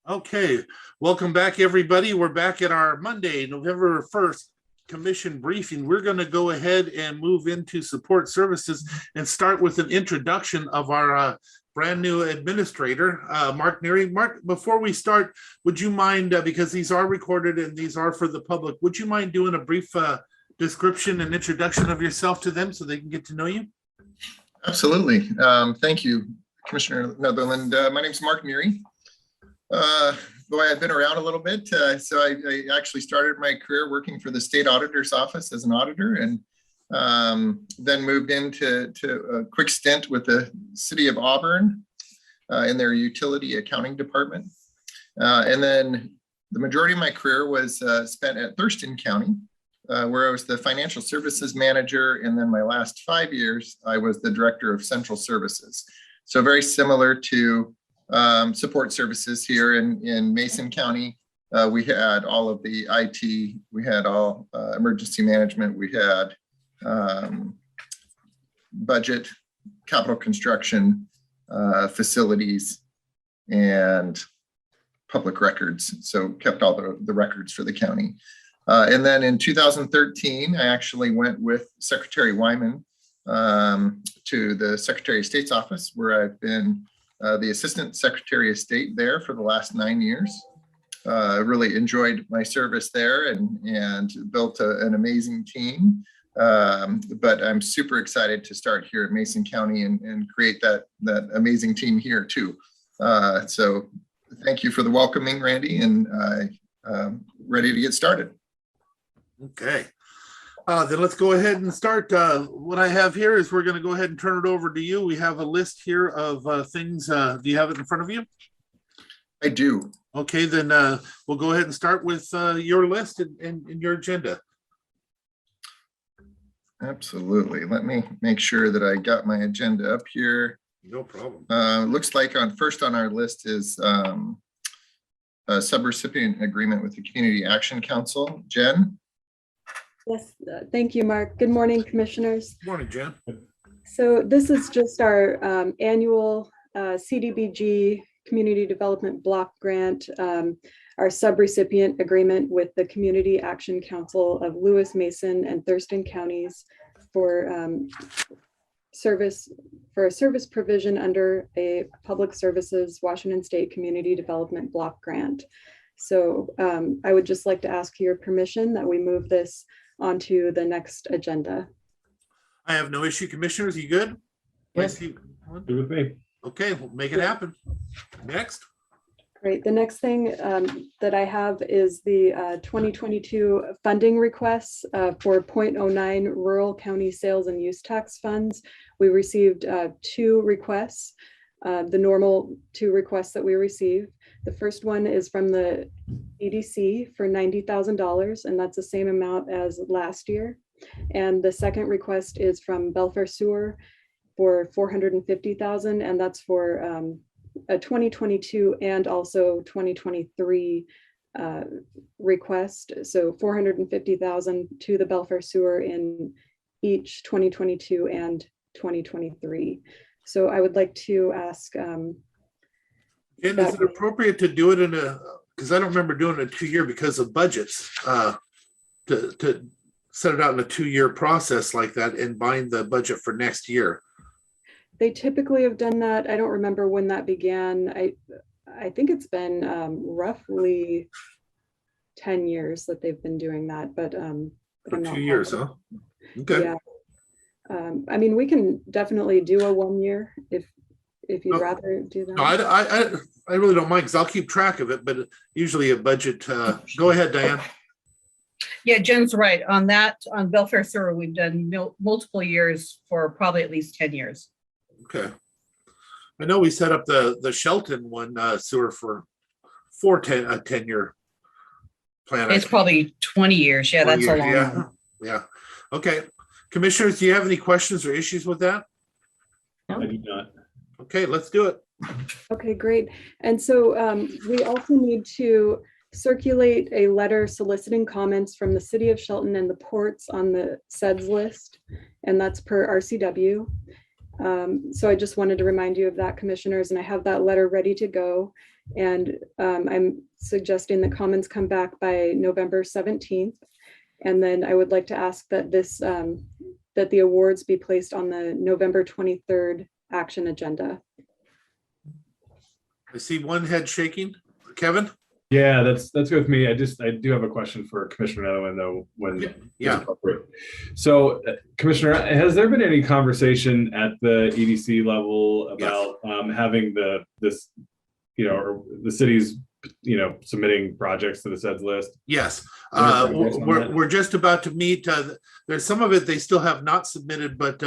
Okay, welcome back, everybody. We're back at our Monday, November 1st commission briefing. We're going to go ahead and move into support services and start with an introduction of our brand new administrator, Mark Neary. Mark, before we start, would you mind, because these are recorded and these are for the public, would you mind doing a brief description and introduction of yourself to them so they can get to know you? Absolutely. Thank you, Commissioner Netherland. My name is Mark Neary. Boy, I've been around a little bit. So I actually started my career working for the state auditor's office as an auditor, and then moved into a quick stint with the city of Auburn in their utility accounting department. And then the majority of my career was spent at Thurston County, where I was the financial services manager. And then my last 5 years, I was the director of central services. So very similar to support services here in Mason County. We had all of the IT, we had all emergency management, we had budget, capital construction, facilities, and public records. So kept all the records for the county. And then in 2013, I actually went with Secretary Wyman to the Secretary of State's office, where I've been the Assistant Secretary of State there for the last 9 years. I really enjoyed my service there and built an amazing team. But I'm super excited to start here at Mason County and create that amazing team here too. So thank you for the welcoming, Randy, and I'm ready to get started. Okay. Then let's go ahead and start. What I have here is we're going to go ahead and turn it over to you. We have a list here of things. Do you have it in front of you? I do. Okay, then we'll go ahead and start with your list and your agenda. Absolutely. Let me make sure that I got my agenda up here. No problem. Looks like first on our list is a subrecipient agreement with the Community Action Council. Jen? Yes, thank you, Mark. Good morning, commissioners. Good morning, Jen. So this is just our annual CDBG Community Development Block Grant, our subrecipient agreement with the Community Action Council of Lewis, Mason, and Thurston counties for a service provision under a Public Services Washington State Community Development Block Grant. So I would just like to ask your permission that we move this onto the next agenda. I have no issue, commissioners. You good? Yes. Good with me. Okay, we'll make it happen. Next. Great. The next thing that I have is the 2022 funding requests for 0.09 rural county sales and use tax funds. We received 2 requests, the normal 2 requests that we receive. The first one is from the EDC for $90,000, and that's the same amount as last year. And the second request is from Belfair Sewer for $450,000, and that's for a 2022 and also 2023 request. So $450,000 to the Belfair Sewer in each 2022 and 2023. So I would like to ask. And is it appropriate to do it in because I don't remember doing a 2-year because of budgets, to set it out in a 2-year process like that and bind the budget for next year? They typically have done that. I don't remember when that began. I think it's been roughly 10 years that they've been doing that, but for 2 years, huh? Okay. Yeah. I mean, we can definitely do a 1 year if you'd rather do that. No, I really don't mind because I'll keep track of it, but usually a budget. Go ahead, Diane. Yeah, Jen's right. On that, on Belfair Sewer, we've done multiple years for probably at least 10 years. Okay. I know we set up the Shelton one sewer for a 10-year plan. It's probably 20 years. Yeah, that's a long one. Yeah. Okay. Commissioners, do you have any questions or issues with that? No. I do not. Okay, let's do it. Okay, great. And so we also need to circulate a letter soliciting comments from the city of Shelton and the ports on the SEDS list, and that's per RCW. So I just wanted to remind you of that, commissioners, and I have that letter ready to go. And I'm suggesting the comments come back by November 17th. And then I would like to ask that that the awards be placed on the November 23rd action agenda. I see one head shaking. Kevin? Yeah, that's good with me. I do have a question for Commissioner Netherland though, when Yeah. appropriate. So Commissioner, has there been any conversation at the EDC level about having this, or the city's, submitting projects to the SEDS list? Yes, Progress on that? we're just about to meet. There's some of it they still have not submitted, but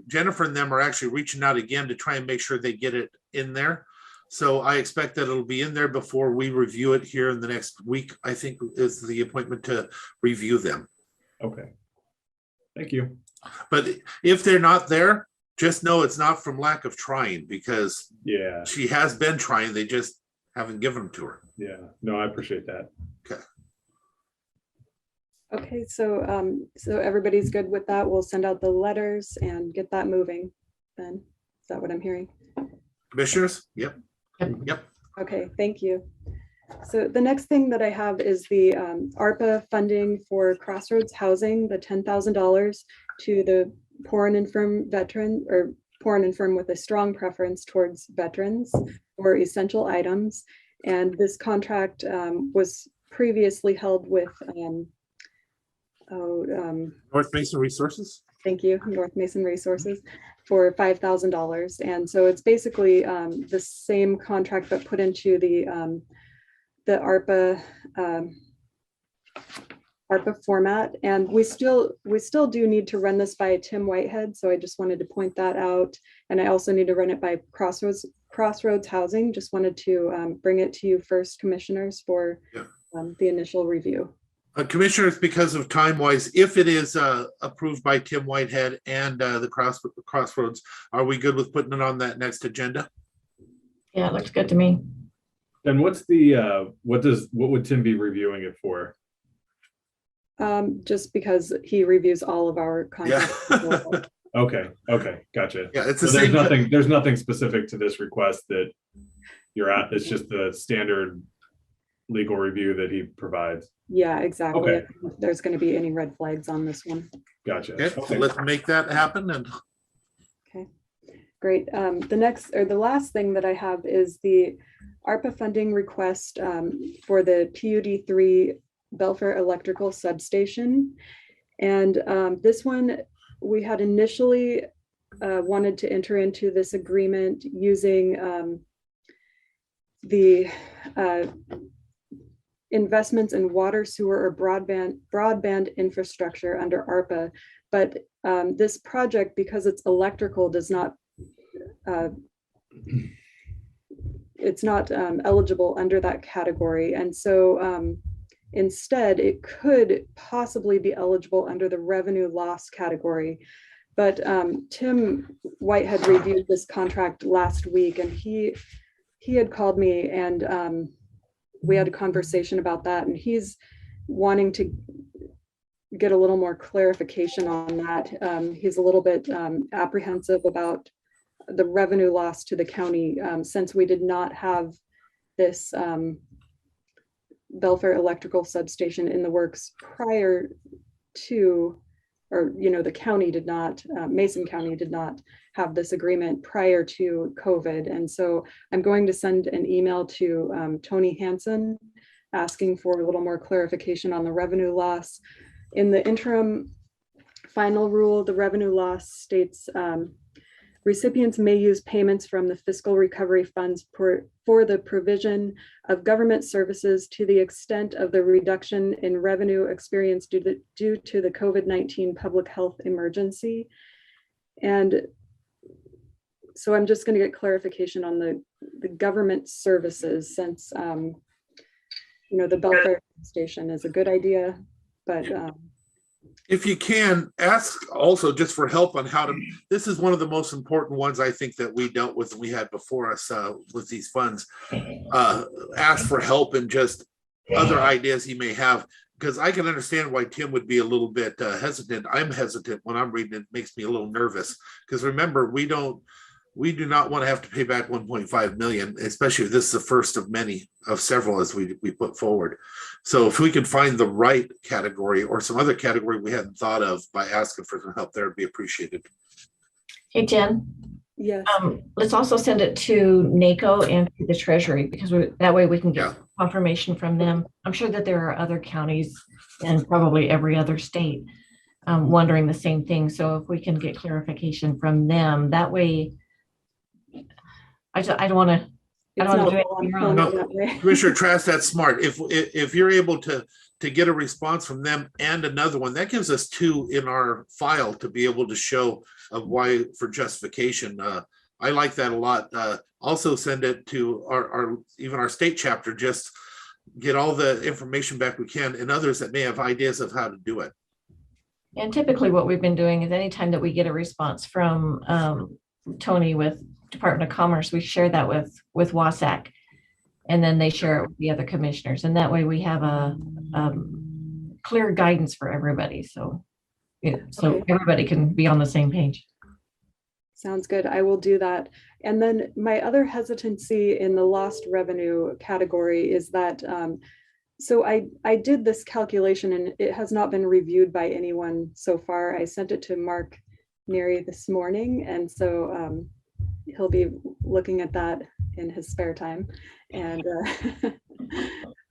Jennifer and them are actually reaching out again to try and make sure they get it in there. So I expect that it'll be in there before we review it here in the next week. I think is the appointment to review them. Okay. Thank you. But if they're not there, just know it's not from lack of trying, because Yeah. she has been trying. They just haven't given them to her. Yeah. No, I appreciate that. Okay, so so everybody's good with that. We'll send out the letters and get that moving then. Is that what I'm hearing? Commissioners? Yep. Okay, thank you. So the next thing that I have is the ARPA funding for Crossroads Housing, the $10,000 to the poor and infirm veteran, or poor and infirm with a strong preference towards veterans or essential items. And this contract was previously held with North Mason Resources? thank you, North Mason Resources, for $5,000. And so it's basically the same contract, but put into the ARPA format. And we still do need to run this by Tim Whitehead. So I just wanted to point that out. And I also need to run it by Crossroads Housing. Just wanted to bring it to you first, commissioners, for the initial review. Commissioners, because of time wise, if it is approved by Tim Whitehead and the Crossroads, are we good with putting it on that next agenda? Yeah, it looks good to me. And what's the what would Tim be reviewing it for? Just because he reviews all of our contracts. Okay, gotcha. Yeah, it's the So same. there's nothing specific to this request that you're at. It's just the standard legal review that he provides. Yeah, exactly. Okay. If there's going to be any red flags on this one. Gotcha. Okay, so Okay. let's make that happen. And Okay, great. The last thing that I have is the ARPA funding request for the PUD3 Belfair Electrical Substation. And this one, we had initially wanted to enter into this agreement using the investments in water, sewer, or broadband infrastructure under ARPA. But this project, because it's electrical, does not, it's not eligible under that category. And so instead, it could possibly be eligible under the revenue loss category. But Tim Whitehead reviewed this contract last week, and he had called me, and we had a conversation about that, and he's wanting to get a little more clarification on that. He's a little bit apprehensive about the revenue loss to the county since we did not have this Belfair electrical substation in the works prior to, or the county did not, Mason County did not have this agreement prior to COVID. And so I'm going to send an email to Tony Hansen asking for a little more clarification on the revenue loss. In the interim final rule, the revenue loss states recipients may use payments from the fiscal recovery funds for the provision of government services to the extent of the reduction in revenue experienced due to the COVID-19 public health emergency. And so I'm just going to get clarification on the government services, since the Belfair station is a good idea, but if you can, ask also just for help on how to, this is one of the most important ones I think that we dealt with and we had before us with these funds. Ask for help and just other ideas he may have. because I can understand why Tim would be a little bit hesitant. I'm hesitant when I'm reading it. It makes me a little nervous because remember, we do not want to have to pay back 1.5 million, especially if this is the first of many of several as we put forward. So if we could find the right category or some other category we hadn't thought of by asking for some help there, would be appreciated. Hey, Jen, Yes, let's also send it to NACO and to the Treasury because that way we can get Yeah. confirmation from them. I'm sure that there are other counties and probably every other state wondering the same thing. So if we can get clarification from them, that way, I don't want to. I it's don't want not to do all anything on wrong. Tony No. that way. Commissioner Trask, that's smart. If you're able to get a response from them and another one, that gives us two in our file to be able to show of why for justification. I like that a lot. Also send it to our even our state chapter, just get all the information back we can and others that may have ideas of how to do it. And typically what we've been doing is anytime that we get a response from Tony with Department of Commerce, we share that with WASAC, and then they share it with the other commissioners. And that way we have a clear guidance for everybody. So, yeah, so Okay. everybody can be on the same page. Sounds good. I will do that. And then my other hesitancy in the lost revenue category is that, so I did this calculation and it has not been reviewed by anyone so far. I sent it to Mark Neary this morning. And so he'll be looking at that in his spare time. And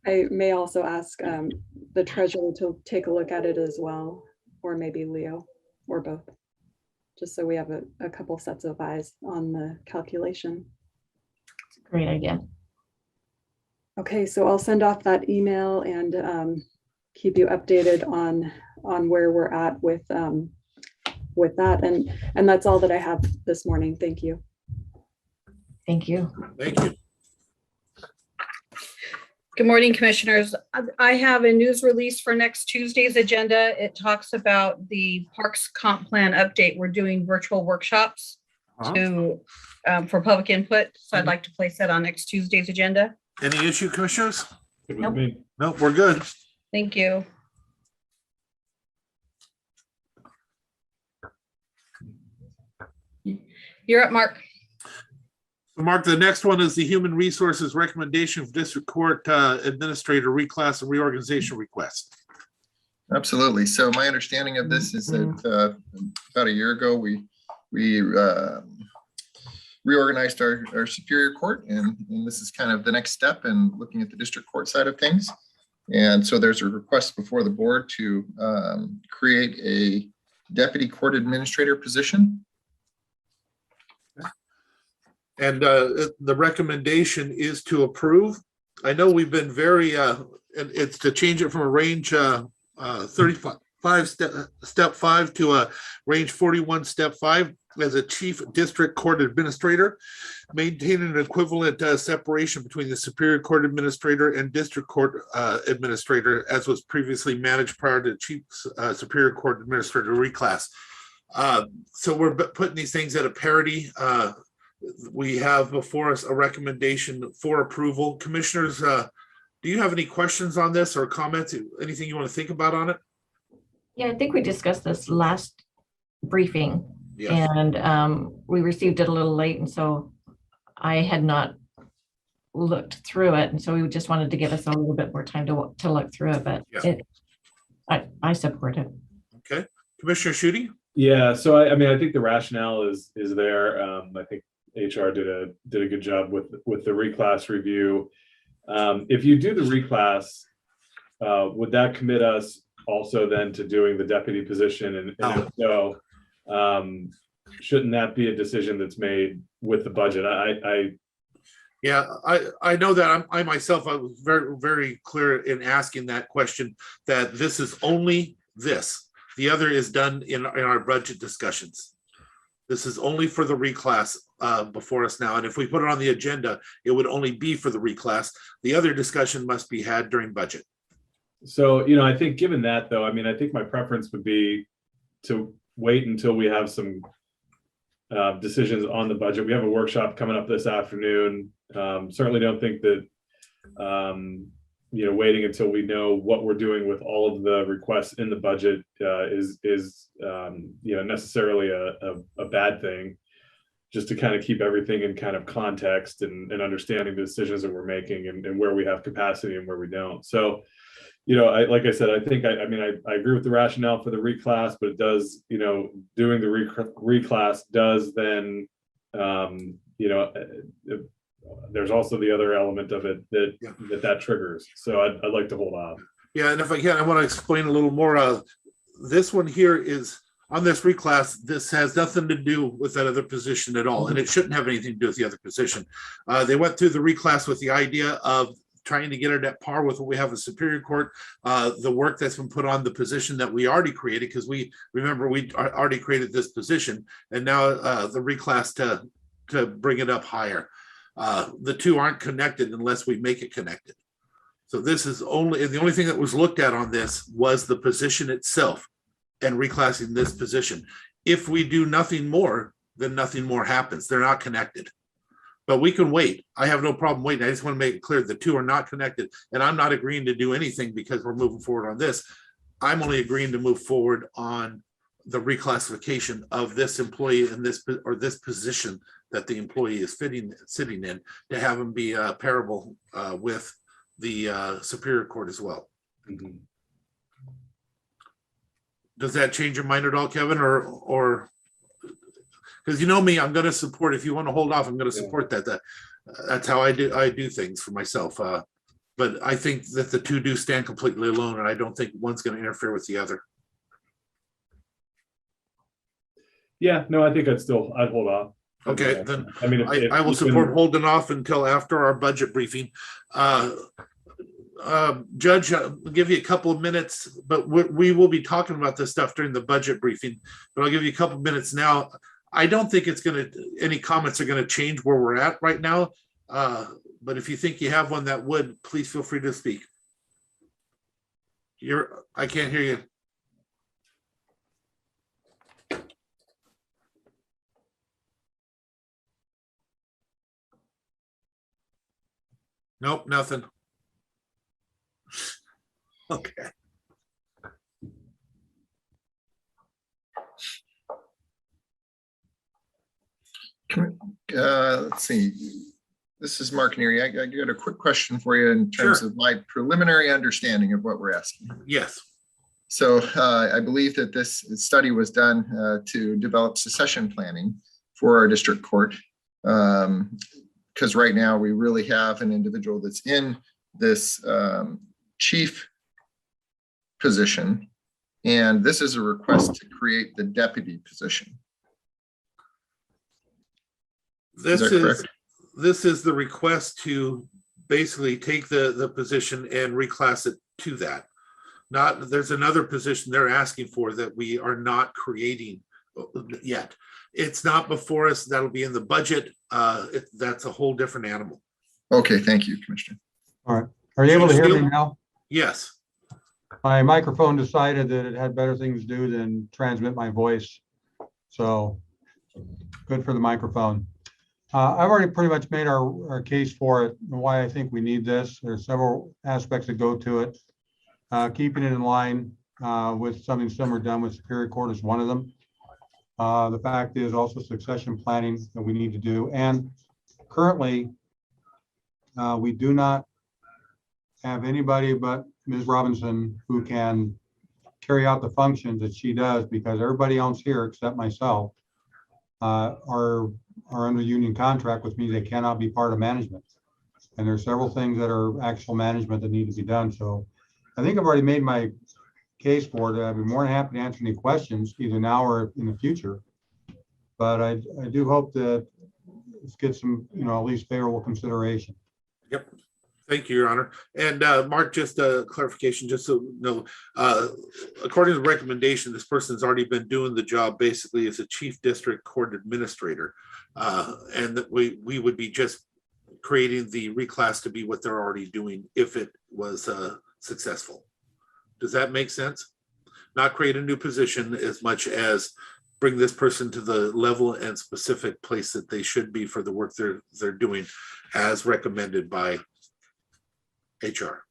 I may also ask the treasurer to take a look at it as well, or maybe Leo, or both, just so we have a couple sets of eyes on the calculation. Great idea. Okay, so I'll send off that email and keep you updated on where we're at with that. And that's all that I have this morning. Thank you. Thank you. Thank you. Good morning, commissioners. I have a news release for next Tuesday's agenda. It talks about the Parks Comp Plan update. We're doing virtual workshops for public input. So I'd like to place that on next Tuesday's agenda. Any issue, commissioners? Good with Nope. me. No, we're good. Thank you. You're up, Mark. Mark, the next one is the Human Resources Recommendation for District Court Administrator Reclass and Reorganization Request. Absolutely. So my understanding of this is that about a year ago, we reorganized our Superior Court, and this is kind of the next step in looking at the district court side of things. And so there's a request before the board to create a deputy court administrator position. And the recommendation is to approve. I know we've been very, and it's to change it from a range 35 step 5 to a range 41 step 5 as a chief district court administrator, maintaining an equivalent separation between the Superior Court Administrator and District Court Administrator as was previously managed prior to Chief Superior Court Administrator reclass. So we're putting these things at a parity. We have before us a recommendation for approval. Commissioners, do you have any questions on this or comments? Anything you want to think about on it? Yeah, I think we discussed this last briefing. Yeah. And we received it a little late, and so I had not looked through it, and so we just wanted to give us a little bit more time to look through it. But Yeah. I support it. Okay, Commissioner Schutte? Yeah, so I mean, I think the rationale is there. I think HR did a good job with the reclass review. If you do the reclass, would that commit us also then to doing the deputy position? And if so, shouldn't that be a decision that's made with the budget? Yeah, I know that I myself, I was very, very clear in asking that question, that this is only this. The other is done in our budget discussions. This is only for the reclass before us now. And if we put it on the agenda, it would only be for the reclass. The other discussion must be had during budget. So, I think given that though, I mean, I think my preference would be to wait until we have some decisions on the budget. We have a workshop coming up this afternoon. Certainly don't think that waiting until we know what we're doing with all of the requests in the budget is necessarily a bad thing, just to kind of keep everything in kind of context and understanding the decisions that we're making and where we have capacity and where we don't. So, like I said, I think, I agree with the rationale for the reclass, but it does, doing the reclass does then, there's also the other element of it that triggers. So I'd like to hold on. Yeah, and if I can, I want to explain a little more. This one here is on this reclass. This has nothing to do with that other position at all, and it shouldn't have anything to do with the other position. They went through the reclass with the idea of trying to get it at par with what we have in Superior Court, the work that's been put on the position that we already created, because we already created this position, and now the reclass to bring it up higher. The two aren't connected unless we make it connected. So this is the only thing that was looked at on this was the position itself and reclassing this position. If we do nothing more, then nothing more happens. They're not connected. But we can wait. I have no problem waiting. I just want to make it clear the two are not connected. And I'm not agreeing to do anything because we're moving forward on this. I'm only agreeing to move forward on the reclassification of this employee in this position that the employee is sitting in, to have them be parable with the Superior Court as well. Mm-hmm. Does that change your mind at all, Kevin? Or because you know me, I'm going to support. If you want to hold off, I'm going to support that. That's how I do things for myself. But I think that the two do stand completely alone, and I don't think one's going to interfere with the other. Yeah, no, I think I'd hold off. Okay, then I mean, I will support holding off until after our budget briefing. Judge, I'll give you a couple of minutes, but we will be talking about this stuff during the budget briefing, but I'll give you a couple of minutes now. I don't think any comments are going to change where we're at right now. But if you think you have one that would, please feel free to speak. I can't hear you. Nope, nothing. Okay. Let's see. This is Mark Neary. I got a quick question for you in terms of my preliminary understanding of what we're asking. Yes. So I believe that this study was done to develop succession planning for our district court. Because right now we really have an individual that's in this chief position, and this is a request to create the deputy position. This is the request to basically take the position and reclass it to that. There's another position they're asking for that we are not creating yet. It's not before us. That'll be in the budget. That's a whole different animal. Okay, thank you, Commissioner. All right. Are you able to hear me now? Yes. My microphone decided that it had better things to do than transmit my voice. So good for the microphone. I've already pretty much made our case for it and why I think we need this. There's several aspects that go to it. Keeping it in line with something similar done with Superior Court is one of them. The fact is also succession planning that we need to do. And currently, we do not have anybody but Ms. Robinson who can carry out the functions that she does, because everybody else here except myself are under union contract with me. They cannot be part of management. And there's several things that are actual management that need to be done. So I think I've already made my case for it. I'd be more than happy to answer any questions either now or in the future. But I do hope that let's get some, at least favorable consideration. Yep. Thank you, Your Honor. And Mark, just a clarification, just so you know, according to the recommendation, this person's already been doing the job basically as a chief district court administrator. And that we would be just creating the reclass to be what they're already doing if it was successful. Does that make sense? Not create a new position as much as bring this person to the level and specific place that they should be for the work they're doing as recommended by HR.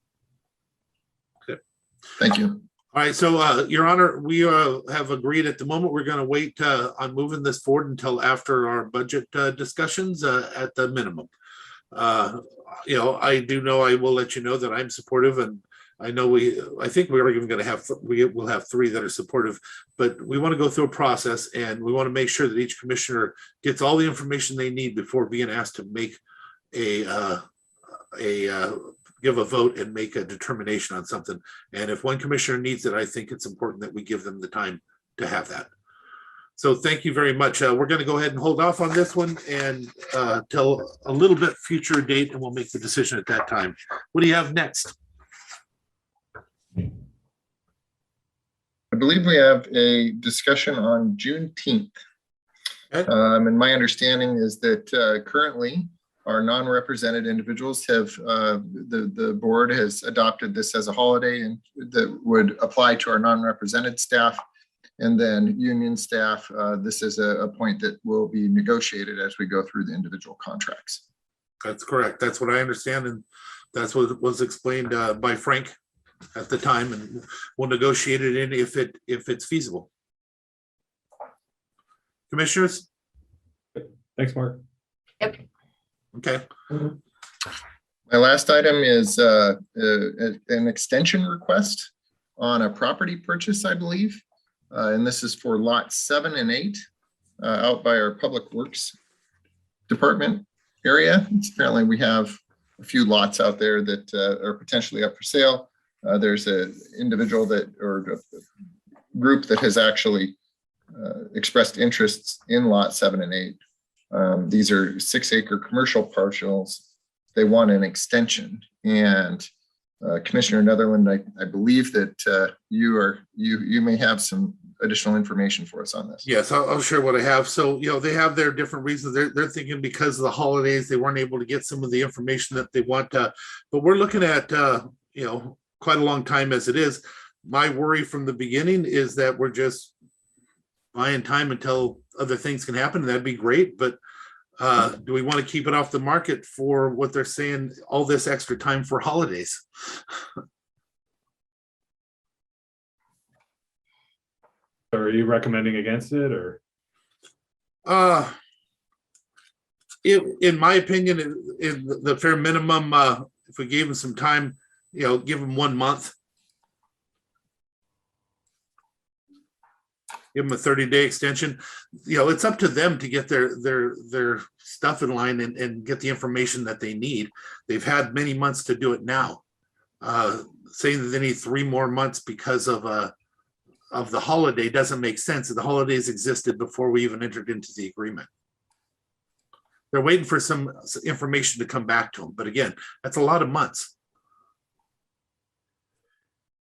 Thank you. All right, so Your Honor, we have agreed at the moment, we're going to wait on moving this forward until after our budget discussions at the minimum. You know, I do know, I will let you know that I'm supportive, and I know I think we're even going to have, we'll have 3 that are supportive, but we want to go through a process, and we want to make sure that each commissioner gets all the information they need before being asked to make give a vote and make a determination on something. And if one commissioner needs it, I think it's important that we give them the time to have that. So thank you very much. We're going to go ahead and hold off on this one and till a little bit future date, and we'll make the decision at that time. What do you have next? I believe we have a discussion on Juneteenth. Okay. And my understanding is that currently our non-represented individuals have, the board has adopted this as a holiday and that would apply to our non-represented staff. And then union staff, this is a point that will be negotiated as we go through the individual contracts. That's correct. That's what I understand. And that's what was explained by Frank at the time, and we'll negotiate it in if it's feasible. Commissioners? Thanks, Mark. Yep. Okay. My last item is an extension request on a property purchase, I believe. And this is for lots 7 and 8 out by our Public Works Department area. Apparently we have a few lots out there that are potentially up for sale. There's an individual or a group that has actually expressed interests in lot 7 and 8. These are 6-acre commercial parcels. They want an extension, and Commissioner Netherland, I believe that you may have some additional information for us on this. Yes, I'll share what I have. So, you know, they have their different reasons. They're thinking because of the holidays, they weren't able to get some of the information that they want. But we're looking at, you know, quite a long time as it is. My worry from the beginning is that we're just buying time until other things can happen. That'd be great. But do we want to keep it off the market for what they're saying, all this extra time for holidays? Are you recommending against it, or? In my opinion, in the fair minimum, if we gave them some time, you know, give them 1 month. Give them a 30-day extension. You know, it's up to them to get their stuff in line and get the information that they need. They've had many months to do it now. Saying that they need 3 more months because of the holiday doesn't make sense. The holidays existed before we even entered into the agreement. They're waiting for some information to come back to them. But again, that's a lot of months.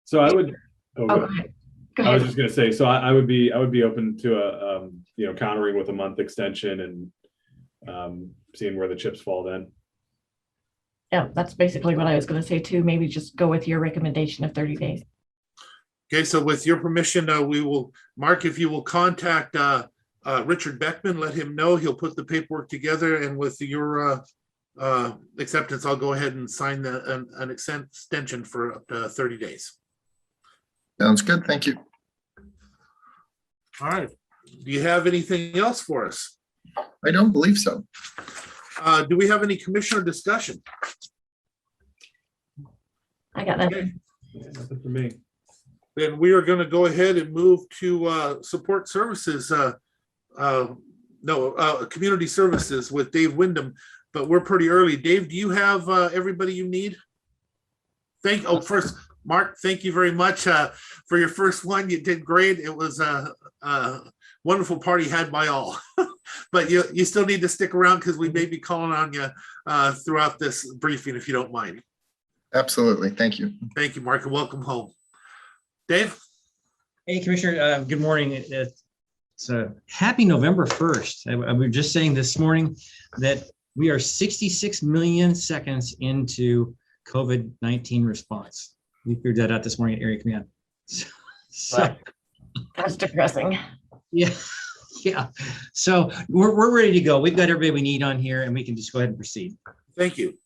So I would. Oh, go ahead. Go ahead. I was just going to say, so I would be open to a you know, countering with a month extension and seeing where the chips fall then. Yeah, that's basically what I was going to say too. Maybe just go with your recommendation of 30 days. Okay, so with your permission, we will, Mark, if you will contact Richard Beckman, let him know. He'll put the paperwork together, and with your acceptance, I'll go ahead and sign an extension for up to 30 days. Sounds good. Thank you. All right. Do you have anything else for us? I don't believe so. Do we have any commissioner discussion? I got that. Okay. Yeah, nothing for me. Then we are going to go ahead and move to support services. Community services with Dave Windom, but we're pretty early. Dave, do you have everybody you need? First, Mark, thank you very much for your first one. You did great. It was a wonderful party had by all. But you still need to stick around because we may be calling on you throughout this briefing, if you don't mind. Absolutely. Thank you. Thank you, Mark, and welcome home. Dave? Hey, Commissioner, good morning. It's a happy November 1st. I was just saying this morning that we are 66 million seconds into COVID-19 response. We figured that out this morning at Area Command. So That's depressing. yeah. So we're ready to go. We've got everybody we need on here, and we can just go ahead and proceed. Thank you.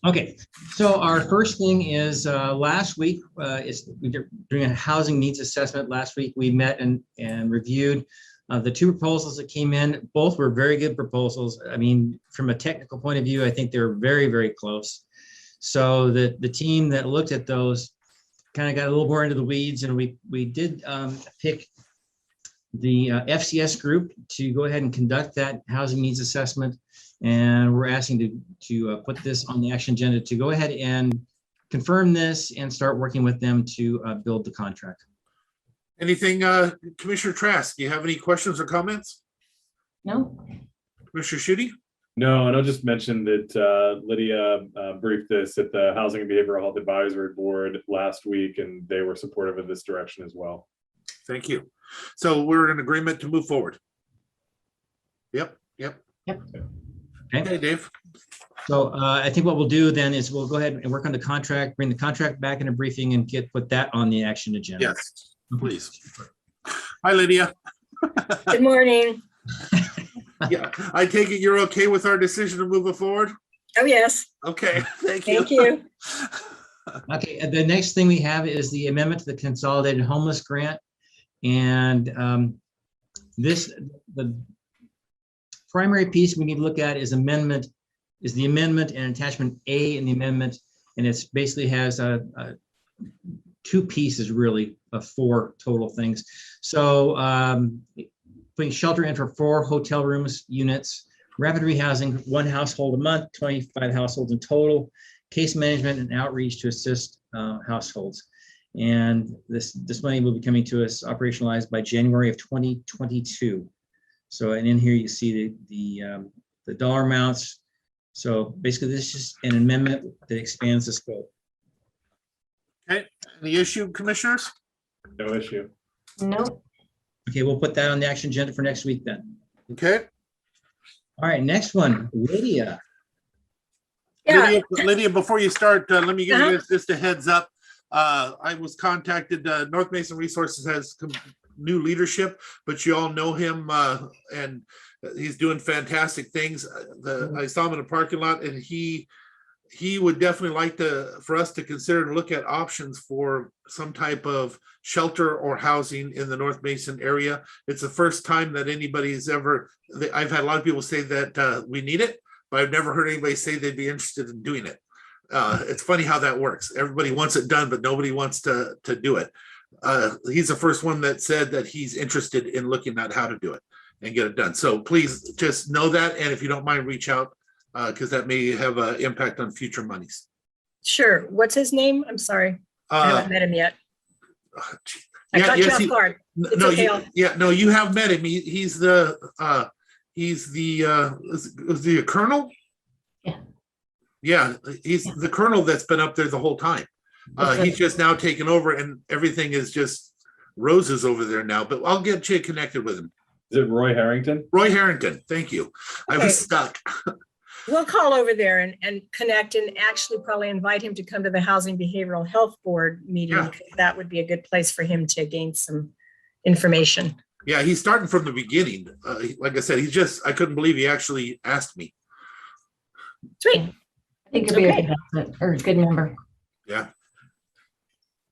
Okay, so our first thing is last week we were doing a housing needs assessment. Last week we met and reviewed the two proposals that came in. Both were very good proposals. I mean, from a technical point of view, I think they're very, very close. So the team that looked at those kind of got a little more into the weeds, and we did pick the FCS group to go ahead and conduct that housing needs assessment. And we're asking to put this on the action agenda to go ahead and confirm this and start working with them to build the contract. Anything, Commissioner Trask, do you have any questions or comments? No, Commissioner Schutte? No, and I'll just mention that Lydia briefed this at the Housing and Behavioral Health Advisory Board last week, and they were supportive of this direction as well. Thank you. So we're in agreement to move forward. Yep. Okay, Dave. So I think what we'll do then is we'll go ahead and work on the contract, bring the contract back in a briefing and put that on the action agenda. Yes, please. Hi, Lydia. Good morning. Yeah, I take it you're okay with our decision to move it forward? Oh, yes. Okay, thank you. Thank you. Okay, and the next thing we have is the amendment to the Consolidated Homeless Grant. And the primary piece we need to look at is the amendment and attachment A in the amendment. And it's basically has two pieces really of four total things. So putting shelter in for 4 hotel rooms units, rapid rehousing, 1 household a month, 25 households in total, case management and outreach to assist households. And this money will be coming to us operationalized by January of 2022. So, and in here you see the dollar amounts. So basically this is just an amendment that expands the scope. Okay, any issue, commissioners? No issue. no. Okay, we'll put that on the action agenda for next week then. Okay. All right, next one, Lydia. Yeah. Lydia, before you start, let me give you just a heads up. I was contacted, North Mason Resources has new leadership, but you all know him and he's doing fantastic things. I saw him in a parking lot, and he would definitely like for us to consider and look at options for some type of shelter or housing in the North Mason area. It's the first time that anybody's I've had a lot of people say that we need it, but I've never heard anybody say they'd be interested in doing it. It's funny how that works. Everybody wants it done, but nobody wants to do it. He's the first one that said that he's interested in looking at how to do it and get it done. So please just know that. And if you don't mind, reach out because that may have an impact on future monies. Sure. What's his name? I'm sorry. I haven't met him yet. I yeah, caught yes, you off guard. It's no, okay. no, you have met him. He's the colonel. Yeah, he's the colonel that's been up there the whole time. He's just now taken over, and everything is just roses over there now. But I'll get you connected with him. Is it Roy Harrington? Roy Harrington. Thank you. I was stuck. We'll call over there and connect and actually probably invite him to come to the Housing Behavioral Health Board meeting. Yeah. That would be a good place for him to gain some information. Yeah, he's starting from the beginning. Like I said, I couldn't believe he actually asked me. Sweet. I think it'd be a good investment or a good member. Yeah.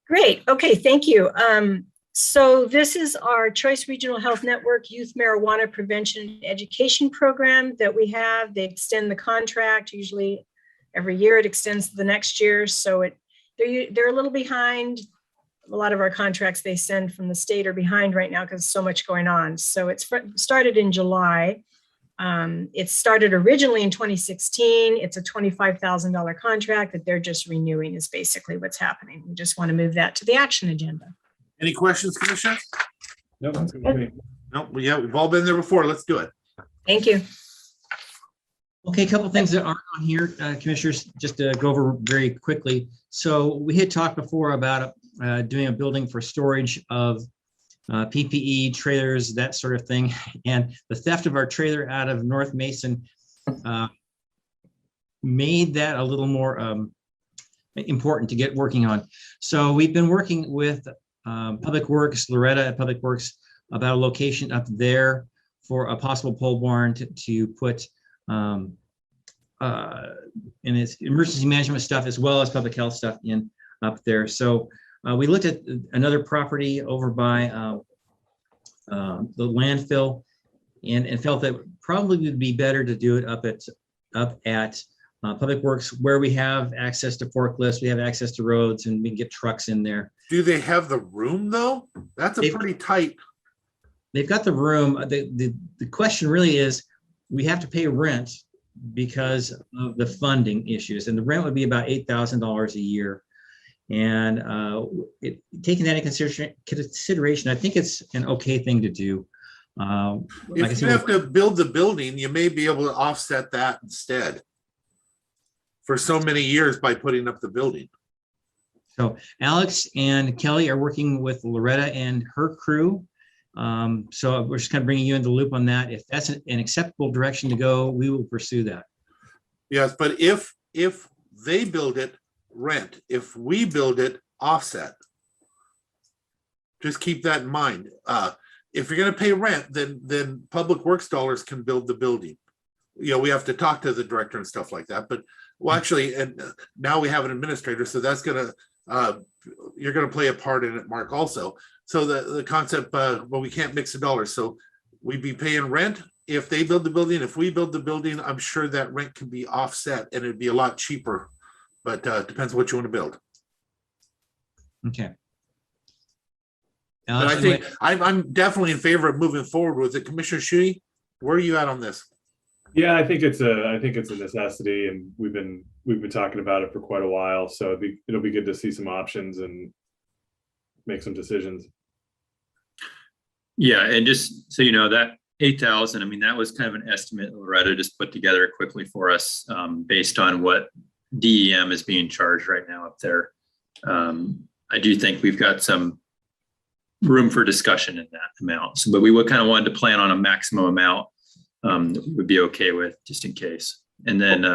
Great. Okay, thank you. So this is our Choice Regional Health Network Youth Marijuana Prevention and Education Program that we have. They extend the contract usually every year. It extends to the next year. So they're a little behind. A lot of our contracts they send from the state are behind right now because so much going on. So it's started in July. It started originally in 2016. It's a $25,000 contract that they're just renewing is basically what's happening. We just want to move that to the action agenda. Any questions, Commissioner? No, that's good with me. No, yeah, we've all been there before. Let's do it. Thank you. Okay, a couple of things that aren't on here, commissioners, just to go over very quickly. So we had talked before about doing a building for storage of PPE trailers, that sort of thing. And the theft of our trailer out of North Mason made that a little more important to get working on. So we've been working with Public Works, Loretta at Public Works, about a location up there for a possible pole barn to put and it's emergency management stuff as well as public health stuff up there. So we looked at another property over by the landfill and felt that probably would be better to do it up at Public Works, where we have access to forklifts, we have access to roads, and we can get trucks in there. Do they have the room though? That's a pretty tight. They've got the room. The question really is, we have to pay rent because of the funding issues, and the rent would be about $8,000 a year. And taking that into consideration, I think it's an okay thing to do. If you have to build the building, you may be able to offset that instead for so many years by putting up the building. So Alex and Kelly are working with Loretta and her crew. So we're just kind of bringing you in the loop on that. If that's an acceptable direction to go, we will pursue that. Yes, but if they build it, rent. If we build it, offset. Just keep that in mind. If you're going to pay rent, then Public Works dollars can build the building. You know, we have to talk to the director and stuff like that. But well, actually, and now we have an administrator, so that's gonna you're gonna play a part in it, Mark. Also, so the concept, well, we can't mix the dollars. So we'd be paying rent if they build the building. If we build the building, I'm sure that rent can be offset, and it'd be a lot cheaper. But depends what you want to build. Okay. But I think I'm definitely in favor of moving forward with it. Commissioner Shuey, where are you at on this? Yeah, I think it's a necessity, and we've been talking about it for quite a while. So it'll be good to see some options and make some decisions. Yeah, and just so you know, that 8,000, I mean, that was kind of an estimate Loretta just put together quickly for us based on what DEM is being charged right now up there. I do think we've got some room for discussion in that amount. So, but we would kind of wanted to plan on a maximum amount that we would be okay with just in case. And then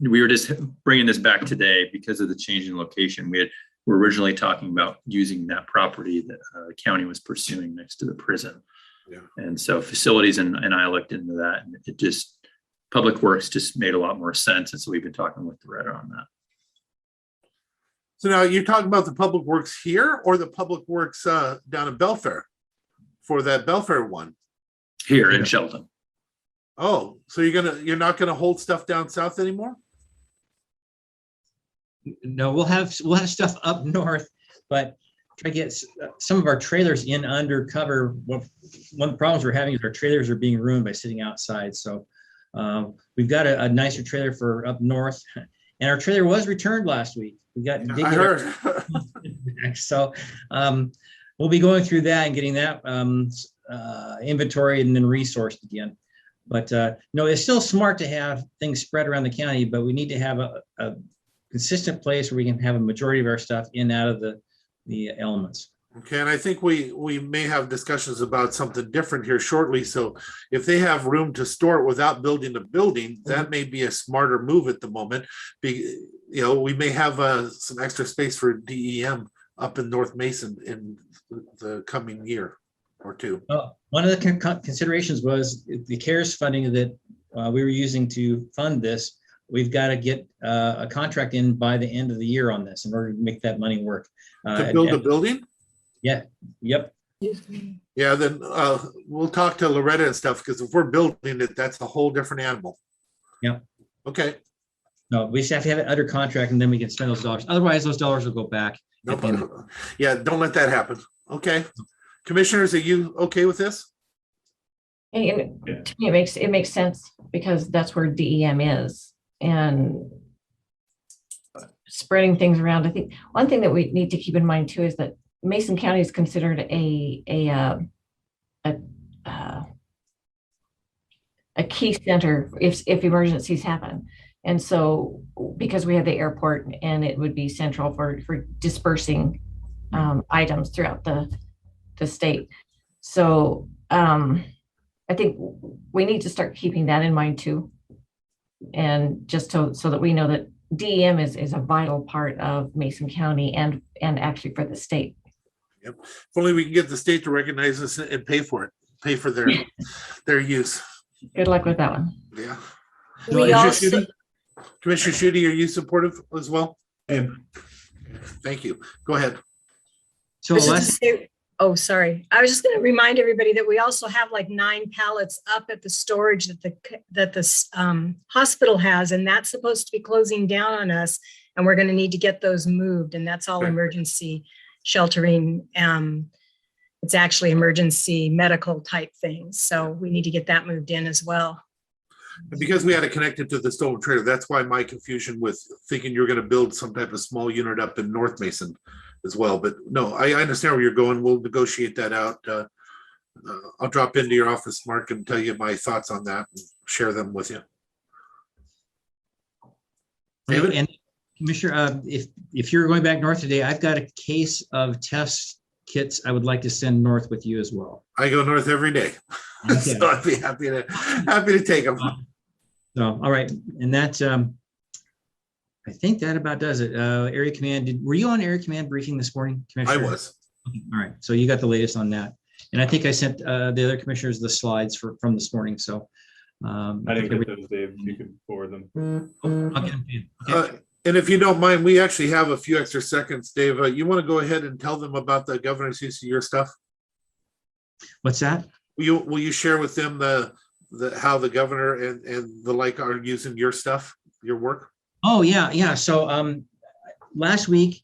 we were just bringing this back today because of the change in location. We're originally talking about using that property that the county was pursuing next to the prison. Yeah. And so facilities and I looked into that, and it just, Public Works just made a lot more sense. And so we've been talking with Loretta on that. So now you're talking about the Public Works here or the Public Works down in Belfair for that Belfair one? Here in Shelton. Oh, so you're not gonna hold stuff down south anymore? No, we'll have stuff up north, but try to get some of our trailers in under cover. One of the problems we're having is our trailers are being ruined by sitting outside. So we've got a nicer trailer for up north, and our trailer was returned last week. We got I heard. So we'll be going through that and getting that inventory and then resourced again. But no, it's still smart to have things spread around the county, but we need to have a consistent place where we can have a majority of our stuff in and out of the elements. Okay, and I think we may have discussions about something different here shortly. So if they have room to store it without building a building, that may be a smarter move at the moment. You know, we may have some extra space for DEM up in North Mason in the coming year or two. One of the considerations was the CARES funding that we were using to fund this. We've got to get a contract in by the end of the year on this in order to make that money work. To build a building? Yeah, yep. Yeah, then we'll talk to Loretta and stuff, because if we're building it, that's a whole different animal. Yeah. Okay. No, we just have to have it under contract and then we can spend those dollars. Otherwise, those dollars will go back. No, yeah, don't let that happen. Okay. Commissioners, are you okay with this? And to me, it makes sense because that's where DEM is, and spreading things around. I think one thing that we need to keep in mind too is that Mason County is considered a key center if emergencies happen. And so because we have the airport, and it would be central for dispersing items throughout the state. So I think we need to start keeping that in mind too. And just so that we know that DEM is a vital part of Mason County and actually for the state. Yep. If only we can get the state to recognize us and pay for it, pay for their use. Good luck with that one. Yeah. We also, Commissioner Schutte, are you supportive as well? And thank you. Go ahead. So I was just last, gonna say- oh, sorry. I was just going to remind everybody that we also have like 9 pallets up at the storage that the hospital has, and that's supposed to be closing down on us. And we're going to need to get those moved, and that's all Okay. emergency sheltering. It's actually emergency medical type things. So we need to get that moved in as well. And because we had it connected to the stolen trailer, that's why my confusion with thinking you're going to build some type of small unit up in North Mason as well. But no, I understand where you're going. We'll negotiate that out. I'll drop into your office, Mark, and tell you my thoughts on that and share them with you. David? and Commissioner, if you're going back north today, I've got a case of test kits I would like to send north with you as well. I go north every day. Okay. So I'd be happy to take them. So, all right, and that, I think that about does it. Area Command, were you on Area Command briefing this morning, I Commissioner? was. Okay, all right, so you got the latest on that. And I think I sent the other commissioners the slides from this morning, so. I didn't get those, Dave. If you could forward them. I'll get them to you. Okay. And if you don't mind, we actually have a few extra seconds, Dave. You want to go ahead and tell them about the governor's use of your stuff? What's that? Will you share with them the how the governor and the like are using your stuff, your work? Oh, yeah. So last week,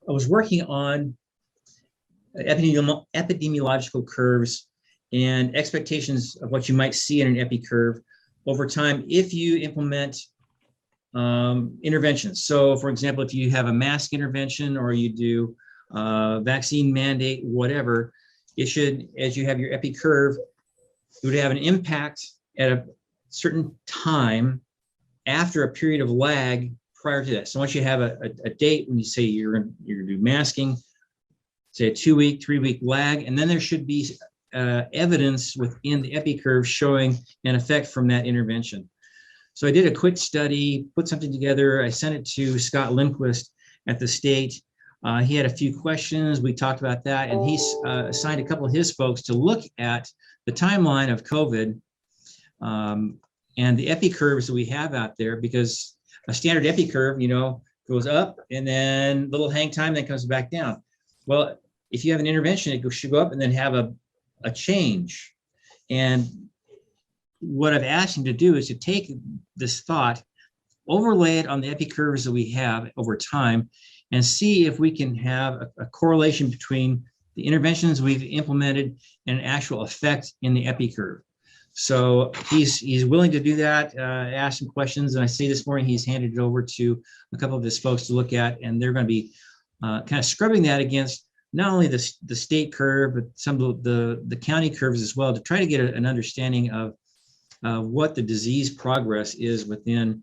I was working on epidemiological curves and expectations of what you might see in an epi curve over time if you implement interventions. So for example, if you have a mask intervention or you do vaccine mandate, whatever, it should, as you have your epi curve, it would have an impact at a certain time after a period of lag prior to that. So once you have a date when you say you're gonna do masking, say a 2-week, 3-week lag, and then there should be evidence within the epi curve showing an effect from that intervention. So I did a quick study, put something together. I sent it to Scott Lindquist at the state. He had a few questions. We talked about that, and he assigned a couple of his folks to look at the timeline of COVID and the epi curves that we have out there, because a standard epi curve, goes up and then little hang time, then comes back down. Well, if you have an intervention, it should go up and then have a change. And what I've asked him to do is to take this thought, overlay it on the epi curves that we have over time, and see if we can have a correlation between the interventions we've implemented and an actual effect in the epi curve. So he's willing to do that. I asked him questions, and I see this morning he's handed it over to a couple of his folks to look at, and they're going to be kind of scrubbing that against not only the state curve, but some of the county curves as well, to try to get an understanding of what the disease progress is within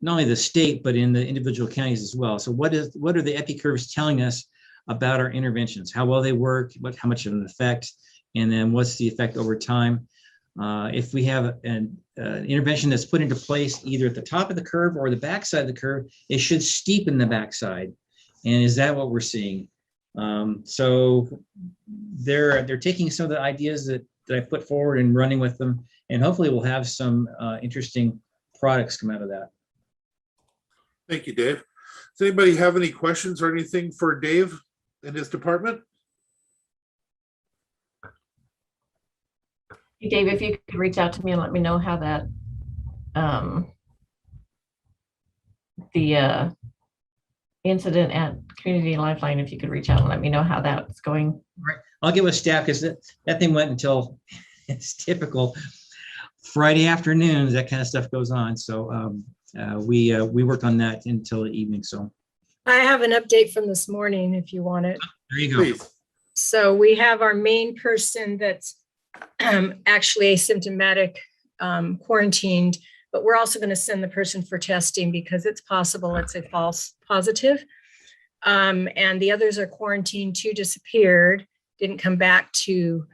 not only the state, but in the individual counties as well. So what are the epi curves telling us about our interventions, how well they work, how much of an effect, and then what's the effect over time? If we have an intervention that's put into place either at the top of the curve or the backside of the curve, it should steepen the backside. And is that what we're seeing? So they're taking some of the ideas that I put forward and running with them, and hopefully we'll have some interesting products come out of that. Thank you, Dave. Does anybody have any questions or anything for Dave and his department? Hey, Dave, if you could reach out to me and let me know how that, the incident at Community Lifeline, if you could reach out and let me know how that's going. Right. I'll get with staff, because that thing went until, it's typical, Friday afternoons, that kind of stuff goes on. So we worked on that until the evening. So I have an update from this morning if you want it. there you go. Please. So we have our main person that's actually asymptomatic, quarantined, but we're also going to send the person for testing because it's possible it's a false positive. And the others are quarantined. 2 disappeared, didn't come back to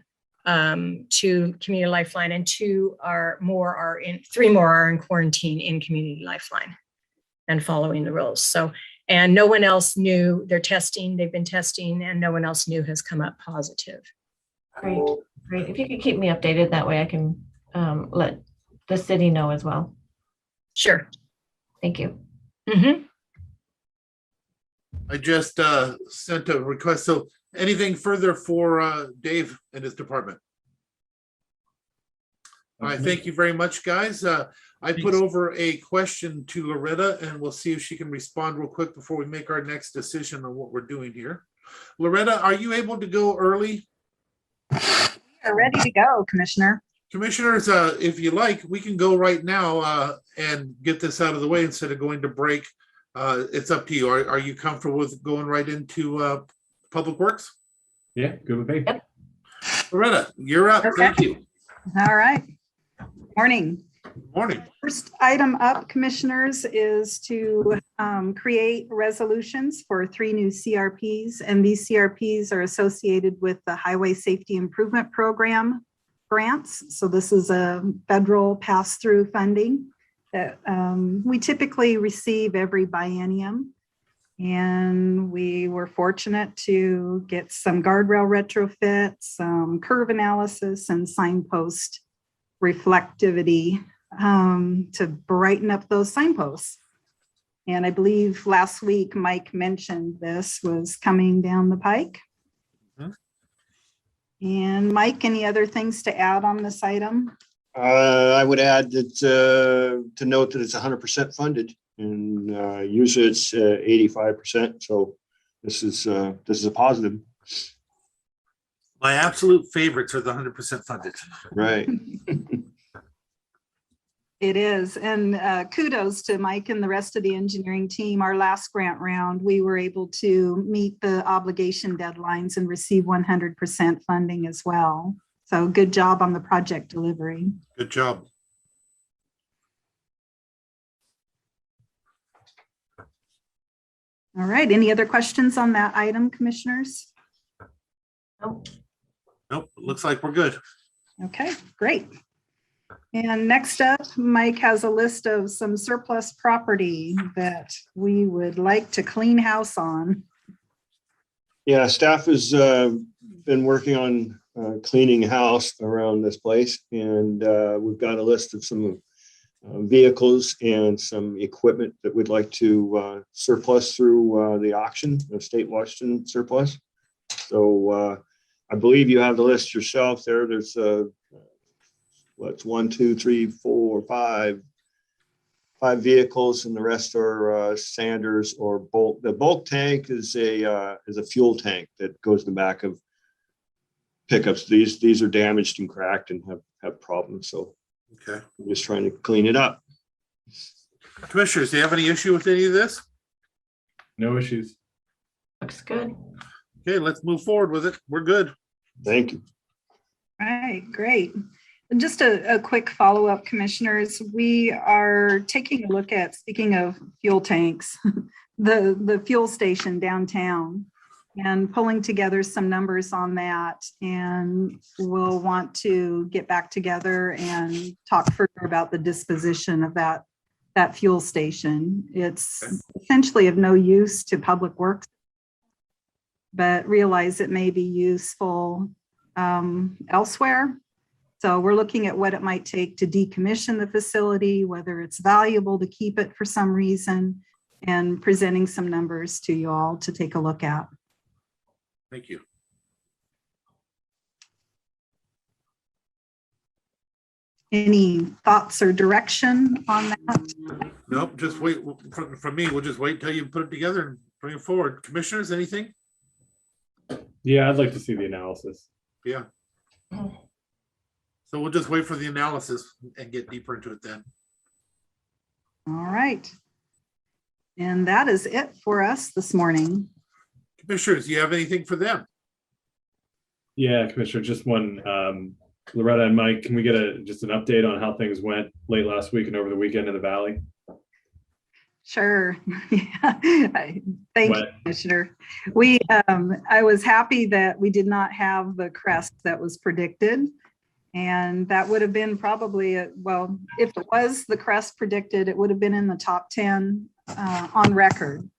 Community Lifeline, and 3 more are in quarantine in Community Lifeline and following the rules. So, and no one else knew. They've been testing, and no one else knew has come up positive. Great. If you could keep me updated, that way I can let the city know as well. Sure. Thank you. Mhm. I just sent a request. So anything further for Dave and his department? All right, thank you very much, guys. I put Thanks. over a question to Loretta, and we'll see if she can respond real quick before we make our next decision on what we're doing here. Loretta, are you able to go early? We're ready to go, Commissioner. Commissioners, if you like, we can go right now and get this out of the way instead of going to break. It's up to you. Are you comfortable with going right into Public Works? Yeah, good with me. Loretta, you're up. Okay. Thank you. All right. Morning. Morning. First item up, Commissioners, is to create resolutions for 3 new CRPs. And these CRPs are associated with the Highway Safety Improvement Program grants. So this is a federal pass-through funding that we typically receive every biennium. And we were fortunate to get some guardrail retrofits, some curve analysis, and signpost reflectivity to brighten up those signposts. And I believe last week, Mike mentioned this was coming down the pike. And Mike, any other things to add on this item? I would add that to note that it's 100% funded, and usually it's 85%. So this is a positive, My absolute favorites are the 100% funded. right? It is, and kudos to Mike and the rest of the engineering team. Our last grant round, we were able to meet the obligation deadlines and receive 100% funding as well. So good job on the project delivery. Good job. All right, any other questions on that item, Commissioners? Nope. Nope, looks like we're good. Okay, great. And next up, Mike has a list of some surplus property that we would like to clean house on. Yeah, staff has been working on cleaning house around this place, and we've got a list of some vehicles and some equipment that we'd like to surplus through the auction of State Washington surplus. So I believe you have the list yourself there. There's what's 1, 2, 3, 4, 5 vehicles, and the rest are Sanders or bulk. The bulk tank is a fuel tank that goes in the back of pickups. These are damaged and cracked and have problems. So Okay. I'm just trying to clean it up. Commissioners, do you have any issue with any of this? No issues. Looks good. Okay, let's move forward with it. We're good. Thank you. All right, great. And just a quick follow-up, Commissioners. We are taking a look at, speaking of fuel tanks, the fuel station downtown, and pulling together some numbers on that. And we'll want to get back together and talk further about the disposition of that fuel station. It's essentially of no use to Public Works, but realize it may be useful elsewhere. So we're looking at what it might take to decommission the facility, whether it's valuable to keep it for some reason, and presenting some numbers to you all to take a look at. Thank you. Any thoughts or direction on that? Nope, just wait. From me, we'll just wait until you put it together and bring it forward. Commissioners, anything? Yeah, I'd like to see the analysis. Yeah. So we'll just wait for the analysis and get deeper into it then. All right. And that is it for us this morning. Commissioners, do you have anything for them? Yeah, Commissioner, just one. Loretta and Mike, can we get just an update on how things went late last week and over the weekend in the Valley? Sure. Thank you, Commissioner. I was happy that we did not have the crest that was predicted. And that would have been probably, well, if it was the crest predicted, it would have been in the top 10 on record.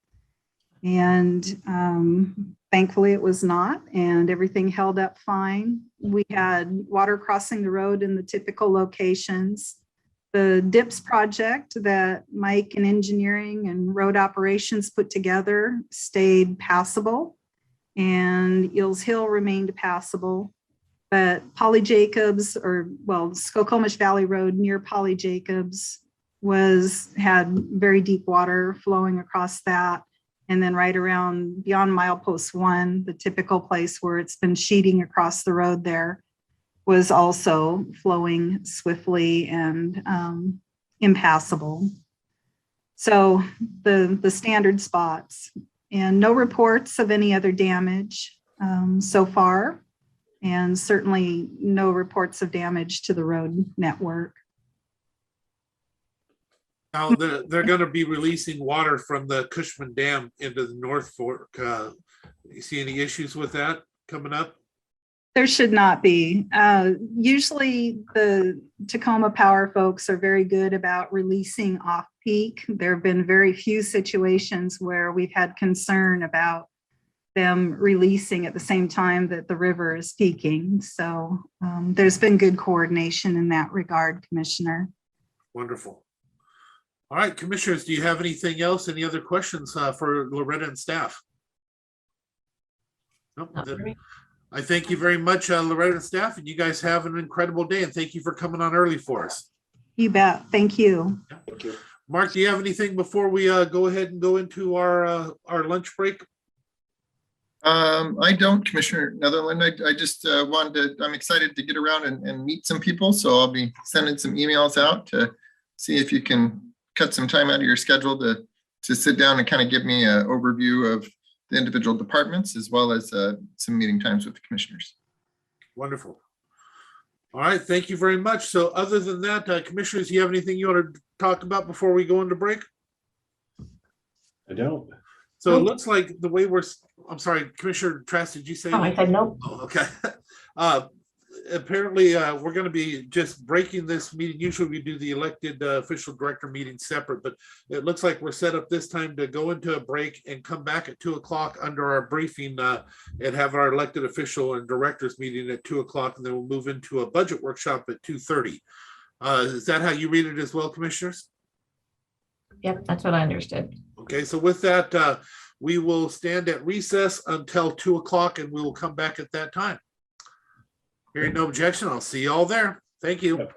And thankfully it was not, and everything held up fine. We had water crossing the road in the typical locations. The DIPS project that Mike and engineering and road operations put together stayed passable, and Eels Hill remained passable. But Polly Jacobs, or well, Skokomish Valley Road near Polly Jacobs had very deep water flowing across that. And then right around beyond milepost 1, the typical place where it's been sheeting across the road there, was also flowing swiftly and impassable. So the standard spots, and no reports of any other damage so far, and certainly no reports of damage to the road network. Now, they're going to be releasing water from the Cushman Dam into the North Fork. You see any issues with that coming up? There should not be. Usually the Tacoma Power folks are very good about releasing off peak. There have been very few situations where we've had concern about them releasing at the same time that the river is peaking. So there's been good coordination in that regard, Commissioner. Wonderful. All right, commissioners, do you have anything else? Any other questions for Loretta and staff? Nope. Not for me. I thank you very much, Loretta and staff, and you guys have an incredible day, and thank you for coming on early for us. You bet. Thank you. Thank you. Mark, do you have anything before we go ahead and go into our lunch break? I don't, Commissioner Netherland. I just I'm excited to get around and meet some people. So I'll be sending some emails out to see if you can cut some time out of your schedule to sit down and kind of give me an overview of the individual departments, as well as some meeting times with the commissioners. Wonderful. All right, thank you very much. So other than that, commissioners, do you have anything you want to talk about before we go into break? I don't. So it looks like the way I'm sorry, Commissioner Trask, did you say? Oh, I said no. Oh, okay. Apparently, we're going to be just breaking this meeting. Usually we do the elected official director meeting separate, but it looks like we're set up this time to go into a break and come back at 2 o'clock under our briefing and have our elected official and directors meeting at 2 o'clock, and then we'll move into a budget workshop at 2:30. Is that how you read it as well, commissioners? Yep, that's what I understood. Okay, so with that, we will stand at recess until 2 o'clock, and we will come back at that time. Hearing no objection, I'll see you all there. Thank you. Yep.